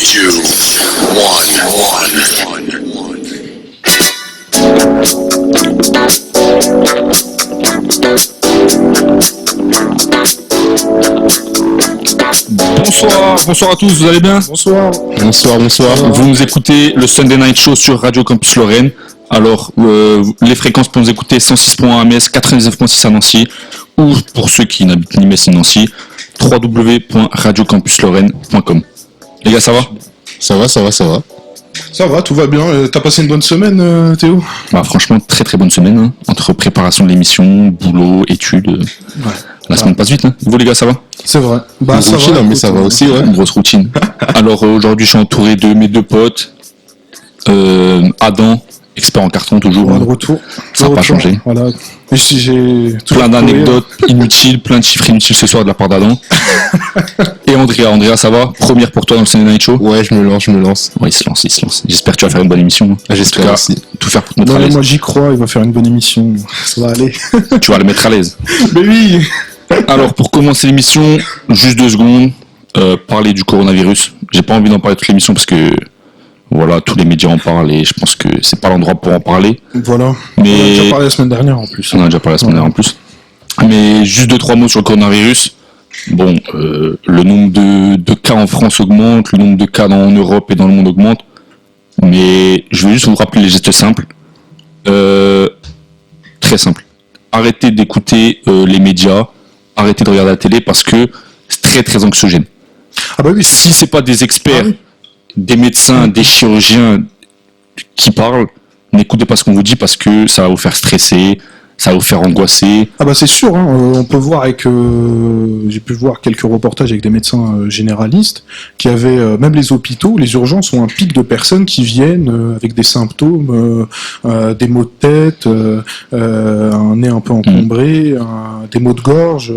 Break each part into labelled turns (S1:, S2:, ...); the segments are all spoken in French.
S1: 2,
S2: 1. Bonsoir à tous, vous allez bien ?
S3: Bonsoir.
S2: Vous nous écoutez le Sunday Night Show sur Radio Campus Lorraine. Alors, les fréquences pour nous écouter, 106.1 à Metz, 99.6 à Nancy, ou pour ceux qui n'habitent ni Metz ni Nancy, www.radiocampuslorraine.com. Les gars, ça va ?
S3: Ça va.
S4: Ça va, tout va bien. T'as passé une bonne semaine, Théo ?
S2: Bah, franchement, très très bonne semaine, hein. Entre préparation de l'émission, boulot, études. La semaine passe vite, hein. Vous les gars, ça va ?
S4: C'est vrai.
S3: Bah, ça routine, va, mais ça va aussi, ouais.
S2: Une grosse routine. Alors aujourd'hui, je suis entouré de mes deux potes. Adam, expert en carton toujours.
S4: De retour.
S2: Ça n'a pas changé.
S4: Voilà. Et si j'ai
S2: plein d'anecdotes inutiles, plein de chiffres inutiles ce soir de la part d'Adam. Et Andrea, ça va ? Première pour toi dans le Sunday Night Show ?
S3: Ouais, je me lance.
S2: Ouais, il se lance. J'espère que tu vas faire une bonne émission.
S3: J'espère aussi.
S2: Tout faire pour te mettre à l'aise.
S4: Moi j'y crois, il va faire une bonne émission. Ça va aller.
S2: Tu vas le mettre à l'aise.
S4: Mais oui.
S2: Alors pour commencer l'émission, juste 2 secondes, parler du coronavirus. J'ai pas envie d'en parler toute l'émission parce que voilà, tous les médias en parlent et je pense que c'est pas l'endroit pour en parler.
S4: Voilà.
S2: Mais...
S4: On a déjà parlé la semaine dernière en plus. Mais
S2: juste 2-3 mots sur le coronavirus. Bon, le nombre de cas en France augmente, le nombre de cas en Europe et dans le monde augmente. Mais je vais juste vous rappeler les gestes simples. Très simple. Arrêtez d'écouter les médias, arrêtez de regarder la télé parce que c'est très très anxiogène.
S4: Ah bah oui.
S2: Si c'est pas des experts, des médecins, des chirurgiens qui parlent, n'écoutez pas ce qu'on vous dit parce que ça va vous faire stresser, ça va vous faire angoisser.
S4: Ah bah c'est sûr, hein, on peut voir j'ai pu voir quelques reportages avec des médecins généralistes qui avaient, même les hôpitaux, les urgences ont un pic de personnes qui viennent avec des symptômes, des maux de tête, un nez un peu encombré, des maux de gorge,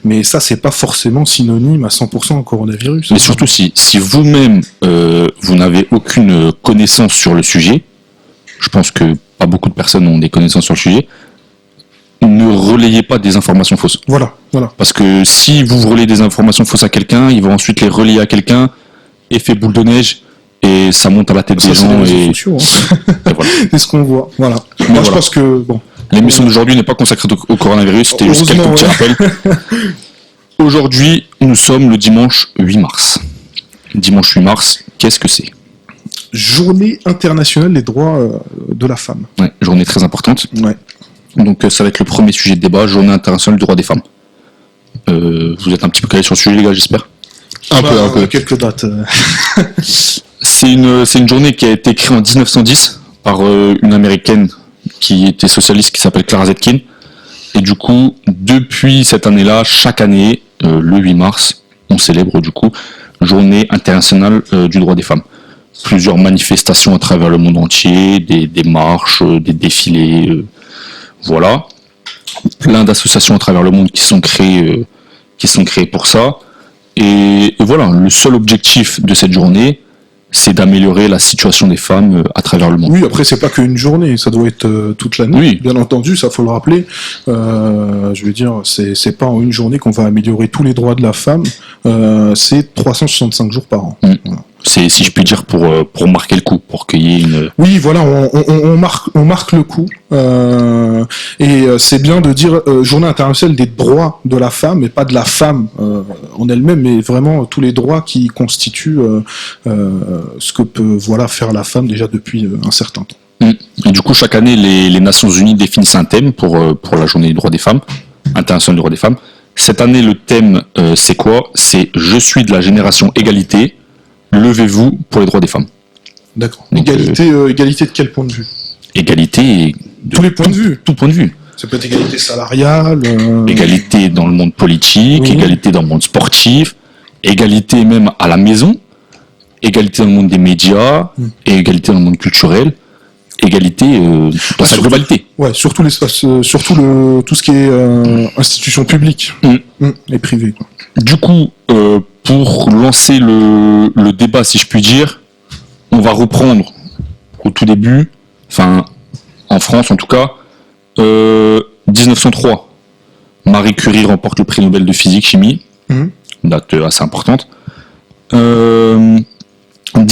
S4: mais ça c'est pas forcément synonyme à 100% au coronavirus.
S2: Mais surtout si vous-même vous n'avez aucune connaissance sur le sujet, je pense que pas beaucoup de personnes ont des connaissances sur le sujet, ne relayez pas des informations fausses.
S4: Voilà.
S2: Parce que si vous relayez des informations fausses à quelqu'un, il va ensuite les relayer à quelqu'un, effet boule de neige, et ça monte à la tête des gens.
S4: C'est les réseaux sociaux, hein.
S2: Et voilà.
S4: C'est ce qu'on voit. Voilà. Moi, je pense que
S2: l'émission d'aujourd'hui n'est pas consacrée au coronavirus, c'était juste quelques petits rappels. Aujourd'hui, nous sommes le dimanche 8 mars. Dimanche 8 mars, qu'est-ce que c'est ?
S4: Journée internationale des droits de la femme.
S2: Ouais, journée très importante.
S4: Ouais.
S2: Donc ça va être le premier sujet de débat, Journée internationale du droit des femmes. Vous êtes un petit peu calés sur le sujet, les gars, j'espère ?
S3: Un peu.
S4: Quelques dates.
S2: C'est une journée qui a été créée en 1910 par une américaine qui était socialiste, qui s'appelle Clara Zetkin. Et du coup, depuis cette année-là, chaque année, le 8 mars, on célèbre du coup Journée internationale du droit des femmes. Plusieurs manifestations à travers le monde entier, des marches, des défilés... Voilà, plein d'associations à travers le monde qui sont créées pour ça. Et voilà, le seul objectif de cette journée, c'est d'améliorer la situation des femmes à travers le monde.
S4: Oui, après, c'est pas qu'une journée, ça doit être toute l'année.
S2: Oui.
S4: Bien entendu, ça faut le rappeler. Je veux dire, c'est pas en une journée qu'on va améliorer tous les droits de la femme, c'est 365 jours par an. Voilà.
S2: C'est, si je puis dire, pour marquer le coup, pour qu'il y ait une...
S4: Oui, voilà, on marque le coup. Et c'est bien de dire Journée internationale des droits de la femme, et pas de la femme en elle-même, mais vraiment tous les droits qui constituent ce que peut faire la femme déjà depuis un certain temps.
S2: Et du coup, chaque année, les Nations Unies définissent un thème pour la Journée du droit des femmes, internationale du droit des femmes. Cette année, le thème, c'est quoi ? C'est « Je suis de la génération égalité ». Levez-vous pour les droits des femmes.
S4: D'accord. Égalité de quel point de vue ?
S2: Égalité de
S4: tous les points de vue.
S2: Tout point de vue.
S4: Ça peut être égalité salariale.
S2: Égalité dans le monde politique, oui. Égalité dans le monde sportif, égalité même à la maison, égalité dans le monde des médias, et égalité dans le monde culturel, égalité dans sa globalité.
S4: Ouais, surtout l'espace, tout ce qui est institutions publiques et privées. Quoi.
S2: Du coup, pour lancer le débat, si je puis dire, on va reprendre au tout début, enfin en France en tout cas, 1903. Marie Curie remporte le prix Nobel de physique-chimie, date assez importante. En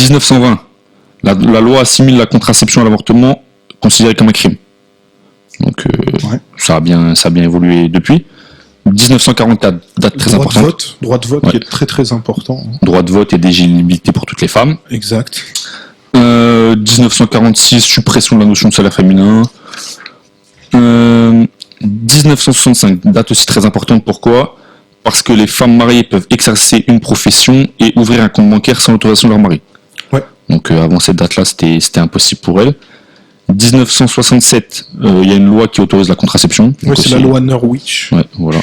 S2: 1920, la loi assimile la contraception à l'avortement considéré comme un crime. Donc ça a bien évolué depuis. 1944, date très importante.
S4: Droit de vote qui est très très important.
S2: Droit de vote et d'éligibilité pour toutes les femmes.
S4: Exact.
S2: 1946, suppression de la notion de salaire féminin. 1965, date aussi très importante. Pourquoi ? Parce que les femmes mariées peuvent exercer une profession et ouvrir un compte bancaire sans l'autorisation de leur mari.
S4: Ouais.
S2: Donc avant cette date-là, c'était impossible pour elles. 1967, il y a une loi qui autorise la contraception.
S4: Ouais, c'est la loi Norwich.
S2: Ouais, voilà.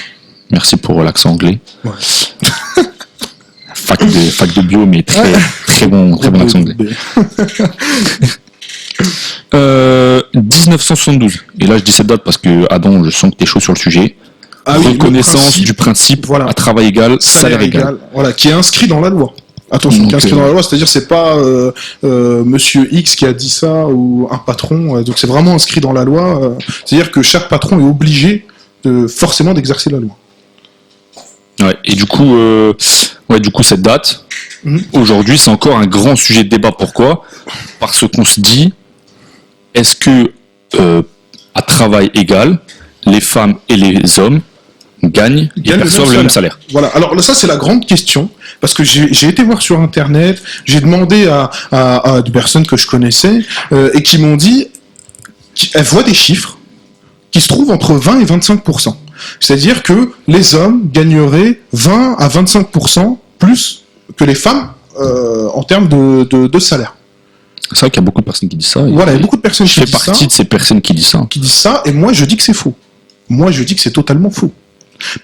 S2: Merci pour l'accent anglais.
S4: Ouais.
S2: fac de bio, mais très bon accent anglais. 1972. Et là, je dis cette date parce que Adam, je sens que t'es chaud sur le sujet. Reconnaissance du principe à travail égal, salaire égal.
S4: Voilà, qui est inscrit dans la loi. Attention, qui est inscrit dans la loi, c'est-à-dire c'est pas Monsieur X qui a dit ça ou un patron. Donc c'est vraiment inscrit dans la loi. C'est-à-dire que chaque patron est obligé forcément d'exercer la loi.
S2: Ouais. Et du coup, cette date, aujourd'hui, c'est encore un grand sujet de débat. Pourquoi ? Parce qu'on se dit, est-ce que à travail égal, les femmes et les hommes gagnent et perçoivent le même salaire.
S4: Voilà. Alors ça c'est la grande question parce que j'ai été voir sur internet, j'ai demandé à des personnes que je connaissais et qui m'ont dit qu'elles voient des chiffres qui se trouvent entre 20 et 25%. C'est-à-dire que les hommes gagneraient 20 à 25% plus que les femmes en termes de salaire.
S2: C'est vrai qu'il y a beaucoup de personnes qui disent ça.
S4: Voilà, il y a beaucoup de personnes qui disent ça.
S2: Je fais partie de ces personnes qui disent ça.
S4: Qui disent ça, et moi je dis que c'est faux. Moi je dis que c'est totalement faux.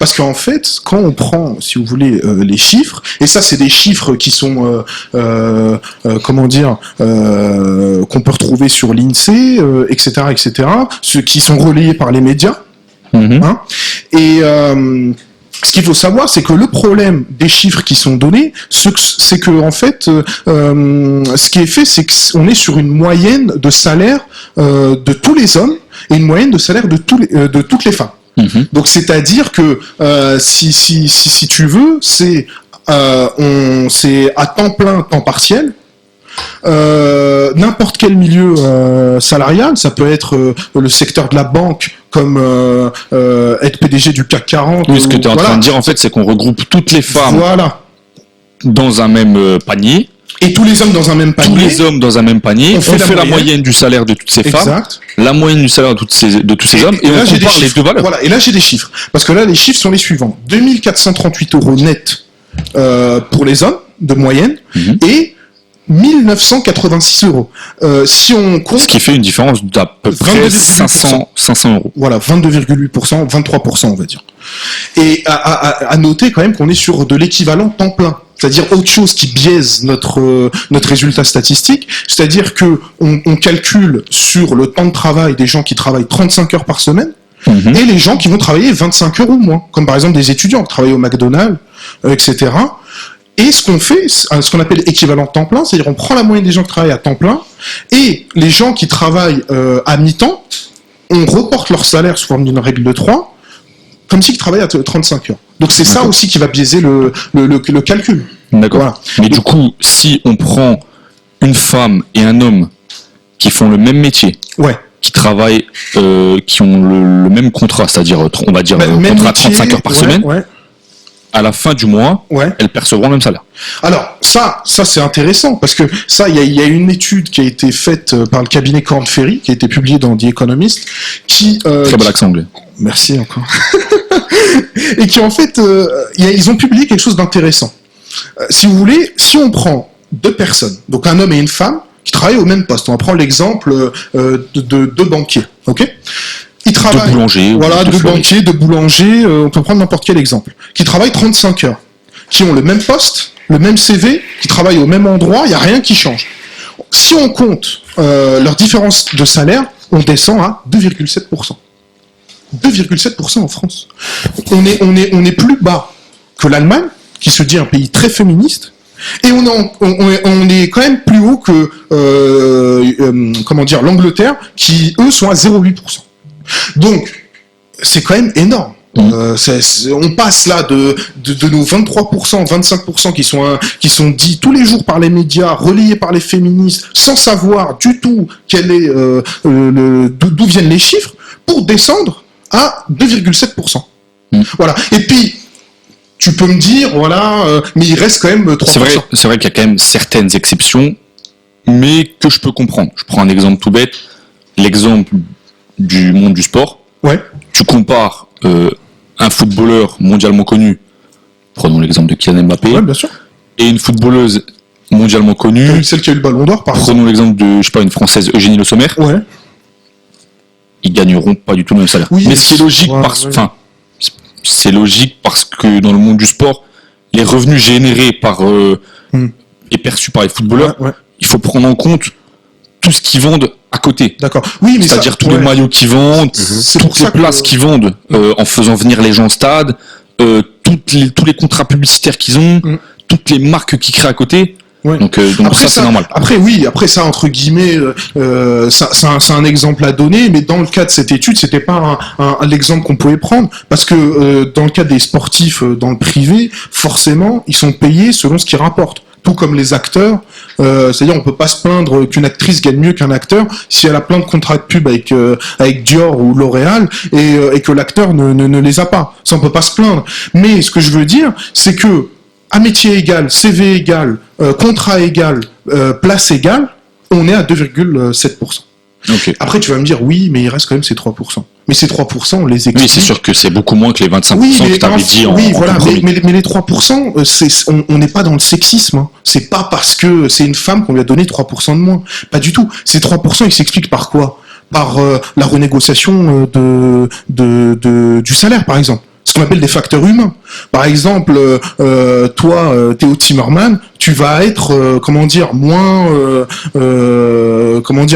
S4: Parce qu'en fait, quand on prend, si vous voulez, les chiffres, et ça c'est des chiffres qui sont, qu'on peut retrouver sur l'INSEE, etc., ceux qui sont relayés par les médias, hein, et ce qu'il faut savoir, c'est que le problème des chiffres qui sont donnés, c'est que en fait, ce qui est fait, c'est qu'on est sur une moyenne de salaire de tous les hommes et une moyenne de salaire de toutes les femmes. Donc c'est-à-dire que si tu veux, c'est à temps plein, temps partiel. N'importe quel milieu salarial, ça peut être le secteur de la banque, comme être PDG du CAC 40.
S2: Oui, ce que tu es en train de dire en fait, c'est qu'on regroupe toutes les femmes dans un même panier.
S4: Et tous les hommes dans un même panier.
S2: Tous les hommes dans un même panier. On fait la moyenne du salaire de toutes ces femmes, la moyenne du salaire de tous ces hommes, et on compare les deux valeurs.
S4: Voilà, et là j'ai des chiffres. Parce que là, les chiffres sont les suivants. 2438 € net pour les hommes, de moyenne, et 1986 €. Si on compte...
S2: Ce qui fait une différence d'à peu près 500 €.
S4: Voilà, 22,8%, 23% on va dire. Et à noter quand même qu'on est sur de l'équivalent temps plein. C'est-à-dire autre chose qui biaise notre résultat statistique, c'est-à-dire que on calcule sur le temps de travail des gens qui travaillent 35 heures par semaine et les gens qui vont travailler 25 heures ou moins, comme par exemple des étudiants qui travaillent au McDonald's, etc. Et ce qu'on fait, ce qu'on appelle équivalent temps plein, c'est-à-dire on prend la moyenne des gens qui travaillent à temps plein et les gens qui travaillent à mi-temps, on reporte leur salaire sous forme d'une règle de 3, comme s'ils travaillaient à 35 heures. Donc c'est ça aussi qui va biaiser le calcul.
S2: D'accord.
S4: Voilà.
S2: Mais du coup, si on prend une femme et un homme qui font le même métier, qui travaillent, qui ont le même contrat, c'est-à-dire, on va dire, contrat 35 heures par semaine, à la fin du mois, elles percevront le même salaire.
S4: Alors, ça c'est intéressant, parce que ça, il y a une étude qui a été faite par le cabinet Korn Ferry, qui a été publiée dans The Economist, qui...
S2: Très bel accent anglais.
S4: Merci encore. Et qui, en fait, ils ont publié quelque chose d'intéressant. Si vous voulez, si on prend deux personnes, donc un homme et une femme, qui travaillent au même poste, on va prendre l'exemple de deux banquiers, ok ? Ils travaillent,
S2: de boulanger.
S4: Voilà, de banquiers, de boulangers, on peut prendre n'importe quel exemple, qui travaillent 35 heures, qui ont le même poste, le même CV, qui travaillent au même endroit, il n'y a rien qui change. Si on compte leur différence de salaire, on descend à 2,7%. 2,7% en France. On est plus bas que l'Allemagne, qui se dit un pays très féministe, et on est quand même plus haut que l'Angleterre, qui eux sont à 0,8%. Donc c'est quand même énorme. On passe là de nos 23%, 25% qui sont dits tous les jours par les médias, relayés par les féministes, sans savoir du tout d'où viennent les chiffres, pour descendre à 2,7%. Voilà. Et puis, tu peux me dire, mais il reste quand même 3%.
S2: C'est vrai qu'il y a quand même certaines exceptions, mais que je peux comprendre. Je prends un exemple tout bête, l'exemple du monde du sport.
S4: Ouais.
S2: Tu compares un footballeur mondialement connu, prenons l'exemple de Kylian Mbappé,
S4: Ouais, bien sûr.
S2: et une footballeuse mondialement connue,
S4: Celle qui a eu le ballon d'or, par exemple.
S2: prenons l'exemple de, une française, Eugénie Le Sommer,
S4: Ouais.
S2: ils gagneront pas du tout le même salaire.
S4: Oui,
S2: mais c'est logique c'est logique parce que dans le monde du sport, les revenus générés par et perçus par les footballeurs, il faut prendre en compte tout ce qu'ils vendent à côté.
S4: D'accord. Oui, mais
S2: c'est-à-dire tous les maillots qu'ils vendent, toutes les places qu'ils vendent en faisant venir les gens au stade, tous les contrats publicitaires qu'ils ont, toutes les marques qu'ils créent à côté.
S4: Ouais.
S2: Donc
S4: après,
S2: ça c'est normal.
S4: Après ça entre guillemets, c'est un exemple à donner, mais dans le cas de cette étude, c'était pas l'exemple qu'on pouvait prendre, parce que dans le cas des sportifs dans le privé, forcément, ils sont payés selon ce qu'ils rapportent. Tout comme les acteurs, c'est-à-dire on peut pas se plaindre qu'une actrice gagne mieux qu'un acteur si elle a plein de contrats de pub avec Dior ou L'Oréal et que l'acteur ne les a pas. Ça on peut pas se plaindre. Mais ce que je veux dire, c'est que à métier égal, CV égal, contrat égal, place égale, on est à 2,7%.
S2: Okay.
S4: Après, tu vas me dire, oui, mais il reste quand même ces 3%. Mais ces 3%, on les explique.
S2: Oui, c'est sûr que c'est beaucoup moins que les 25% que tu avais dit
S4: oui,
S2: en
S4: voilà,
S2: compromis.
S4: mais les 3%, on n'est pas dans le sexisme. Hein. C'est pas parce que c'est une femme qu'on lui a donné 3% de moins. Pas du tout. Ces 3%, ils s'expliquent par quoi ? Par la renégociation du salaire, par exemple. Ce qu'on appelle des facteurs humains. Par exemple, toi, Théo Timmerman, tu vas être,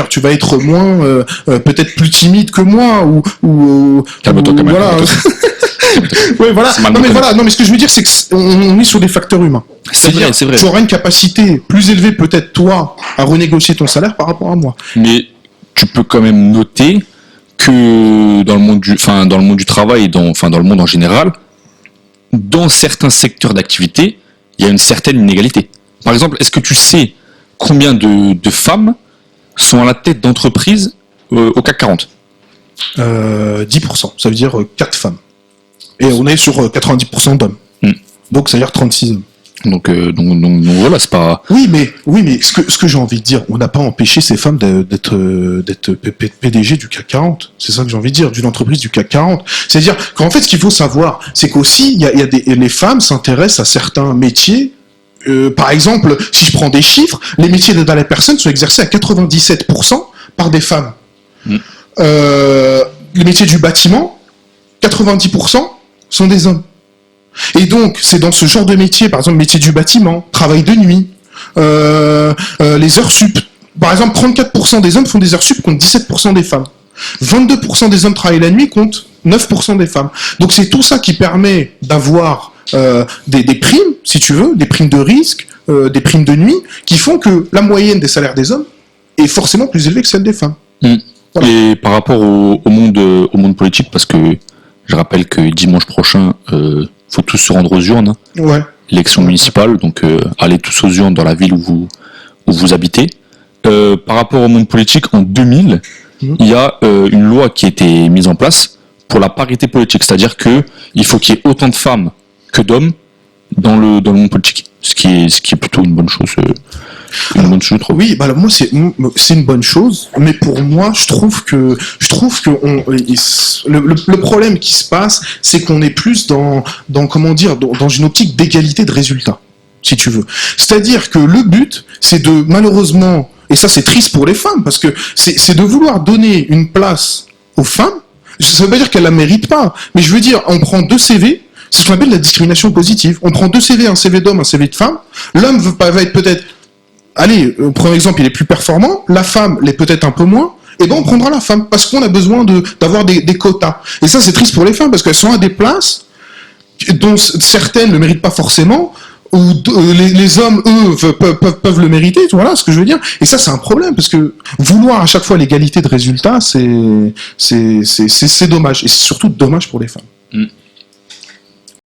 S4: tu vas être moins, peut-être plus timide que moi, ou
S2: calme-toi quand même.
S4: Voilà. Ouais, voilà. Non, mais ce que je veux dire, c'est qu'on est sur des facteurs humains.
S2: C'est vrai.
S4: Tu auras une capacité plus élevée, peut-être toi, à renégocier ton salaire par rapport à moi.
S2: Mais tu peux quand même noter que dans le monde du travail et dans le monde en général, dans certains secteurs d'activité, il y a une certaine inégalité. Par exemple, est-ce que tu sais combien de femmes sont à la tête d'entreprises au CAC 40 ?
S4: 10%, ça veut dire 4 femmes. Et on est sur 90% d'hommes. Donc ça veut dire 36 hommes.
S2: Donc voilà, c'est pas.
S4: Oui, mais ce que j'ai envie de dire, on n'a pas empêché ces femmes d'être PDG du CAC 40. C'est ça que j'ai envie de dire, d'une entreprise du CAC 40. C'est-à-dire qu'en fait, ce qu'il faut savoir, c'est qu'aussi, les femmes s'intéressent à certains métiers. Par exemple, si je prends des chiffres, les métiers d'aide à la personne sont exercés à 97% par des femmes. Les métiers du bâtiment, 90% sont des hommes. Et donc, c'est dans ce genre de métier, par exemple, métier du bâtiment, travail de nuit, les heures sup. Par exemple, 34% des hommes font des heures sup contre 17% des femmes. 22% des hommes travaillent la nuit contre 9% des femmes. Donc, c'est tout ça qui permet d'avoir des primes, si tu veux, des primes de risque, des primes de nuit, qui font que la moyenne des salaires des hommes est forcément plus élevée que celle des femmes.
S2: Voilà. Et par rapport au monde politique, parce que je rappelle que dimanche prochain, faut tous se rendre aux urnes.
S4: Ouais.
S2: Élection municipale, donc allez tous aux urnes dans la ville où vous habitez. Par rapport au monde politique, en 2000, il y a une loi qui a été mise en place pour la parité politique, c'est-à-dire que il faut qu'il y ait autant de femmes que d'hommes dans le monde politique, ce qui est plutôt une bonne chose. Bonne chose, je trouve.
S4: Oui, bah alors moi c'est une bonne chose, mais pour moi je trouve que le problème qui se passe, c'est qu'on est plus dans une optique d'égalité de résultats, si tu veux. C'est-à-dire que le but, c'est de malheureusement, et ça c'est triste pour les femmes, parce que c'est de vouloir donner une place aux femmes. Ça veut pas dire qu'elles la méritent pas, mais je veux dire, on prend 2 CV. C'est ce qu'on appelle la discrimination positive. On prend 2 CV, un CV d'homme, un CV de femme. L'homme va être peut-être, allez, prenons exemple, il est plus performant. La femme l'est peut-être un peu moins. Et ben on prendra la femme parce qu'on a besoin d'avoir des quotas. Et ça c'est triste pour les femmes parce qu'elles sont à des places dont certaines ne méritent pas forcément, ou les hommes eux peuvent le mériter. Voilà ce que je veux dire. Et ça c'est un problème parce que vouloir à chaque fois l'égalité de résultats, c'est dommage et c'est surtout dommage pour les femmes.